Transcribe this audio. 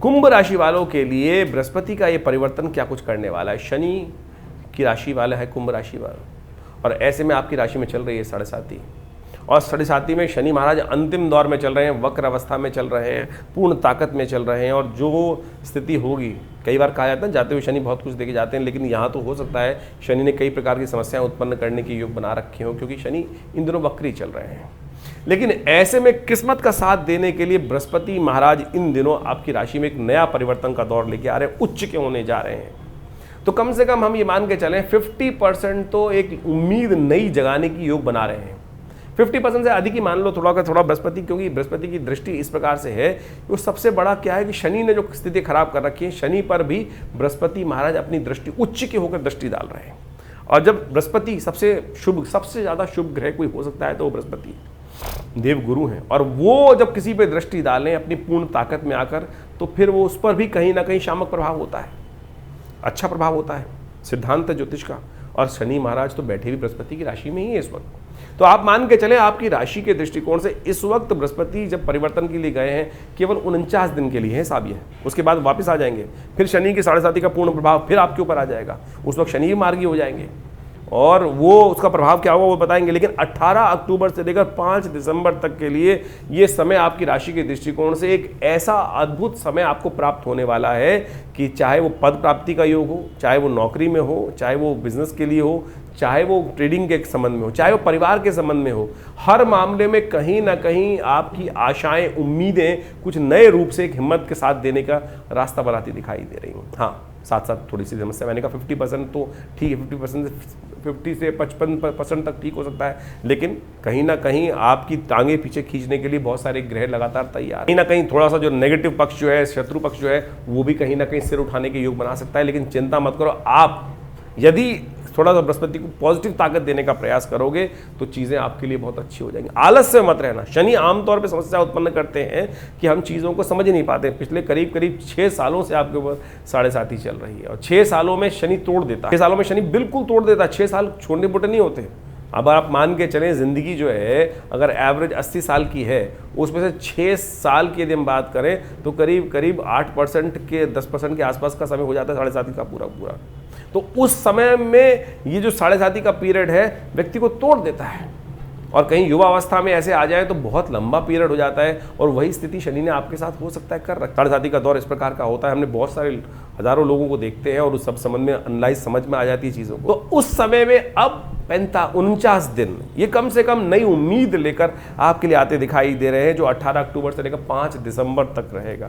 कुंभ राशि वालों के लिए बृहस्पति का ये परिवर्तन क्या कुछ करने वाला है। शनि की राशि वाला है कुंभ राशि वाला, और ऐसे में आपकी राशि में चल रही है 7.5, और 7.5 में शनि महाराज अंतिम दौर में चल रहे हैं, वक्र अवस्था में चल रहे हैं, पूर्ण ताकत में चल रहे हैं। और जो स्थिति होगी, कई बार कहा जाता है जाते हुए शनि बहुत कुछ देके जाते हैं, लेकिन यहाँ तो हो सकता है शनि ने कई प्रकार की समस्याएं उत्पन्न करने की योग बना रखे हो, क्योंकि शनि इन दिनों वक्री चल रहे हैं। लेकिन ऐसे में किस्मत का साथ देने के लिए बृहस्पति महाराज इन दिनों आपकी राशि में एक नया परिवर्तन का दौर लेके आ रहे हैं, उच्च के होने जा रहे हैं। तो कम से कम हम ये मान के चलें 50% तो एक उम्मीद नई जगाने की योग बना रहे हैं। 50% से अधिक ही मान लो थोड़ा बृहस्पति, क्योंकि बृहस्पति की दृष्टि इस प्रकार से है, वो सबसे बड़ा क्या है कि शनि ने जो स्थिति खराब कर रखी है, शनि पर भी बृहस्पति महाराज अपनी दृष्टि उच्च के होकर दृष्टि डाल रहे हैं। और जब बृहस्पति सबसे ज़्यादा शुभ ग्रह कोई हो सकता है तो वो बृहस्पति देव गुरु हैं, और वो जब किसी पे दृष्टि डालें अपनी पूर्ण ताकत में आकर, तो फिर वो उस पर भी कहीं ना कहीं शामक प्रभाव होता है, अच्छा प्रभाव होता है सिद्धांत ज्योतिष का। और शनि महाराज तो बैठे भी बृहस्पति की राशि में ही है इस वक्त। तो आप मान के चले आपकी राशि के दृष्टिकोण से इस वक्त बृहस्पति जब परिवर्तन के लिए गए हैं, केवल 49 दिन के लिए है साहब ये, उसके बाद वापस आ जाएंगे। फिर शनि की 7.5 का पूर्ण प्रभाव फिर आपके ऊपर आ जाएगा, उस वक्त शनि मार्गी हो जाएंगे, और वो उसका प्रभाव क्या होगा वो बताएंगे। लेकिन 18 अक्टूबर से लेकर 5 दिसंबर तक के लिए ये समय आपकी राशि के दृष्टिकोण से एक ऐसा अद्भुत समय आपको प्राप्त होने वाला है कि चाहे वो पद प्राप्ति का योग हो, चाहे वो नौकरी में हो, चाहे वो बिजनेस के लिए हो, चाहे वो ट्रेडिंग के संबंध में हो, चाहे वो परिवार के संबंध में हो, हर मामले में कहीं ना कहीं आपकी आशाएं, उम्मीदें कुछ नए रूप से एक हिम्मत के साथ देने का रास्ता बनाती दिखाई दे रही हूँ। हाँ, साथ साथ थोड़ी सी समस्या, मैंने कहा 50% तो ठीक है, 50 से 55% तक ठीक हो सकता है, लेकिन कहीं ना कहीं आपकी टांगे पीछे खींचने के लिए बहुत सारे ग्रह लगातार तैयार, कहीं ना कहीं थोड़ा सा जो नेगेटिव पक्ष जो है, शत्रु पक्ष जो है, वो भी कहीं ना कहीं सिर उठाने के योग बना सकता है। लेकिन चिंता मत करो, आप यदि थोड़ा सा बृहस्पति को पॉजिटिव ताकत देने का प्रयास करोगे तो चीज़ें आपके लिए बहुत अच्छी हो जाएंगी। आलस्य मत रहना। शनि आमतौर पे समस्या उत्पन्न करते हैं कि हम चीज़ों को समझ नहीं पाते। पिछले करीब 6 सालों से आपके ऊपर 7.5 चल रही है, और 6 सालों में शनि तोड़ देता है। 6 सालों में शनि बिल्कुल तोड़ देता है। 6 साल छोड़ने बोटे नहीं होते। अब आप मान के चलें, ज़िंदगी जो है अगर एवरेज 80 साल की है, उसमें से 6 साल की यदि हम बात करें तो करीब 8% के 10% के आसपास का समय हो जाता है 7.5 का पूरा। तो उस समय में ये जो 7.5 का पीरियड है व्यक्ति को तोड़ देता है, और कहीं युवा अवस्था में ऐसे आ जाए तो बहुत लंबा पीरियड हो जाता है, और वही स्थिति शनि ने आपके साथ हो सकता है कर रखा। 7.5 का दौर इस प्रकार का होता है। हमने बहुत सारे हजारों लोगों को देखते हैं, और उस सब संबंध में एनालाइज समझ में आ जाती है चीज़ों को। तो उस समय में अब 49 दिन ये कम से कम नई उम्मीद लेकर आपके लिए आते दिखाई दे रहे हैं, जो 18 अक्टूबर से लेकर 5 दिसंबर तक रहेगा।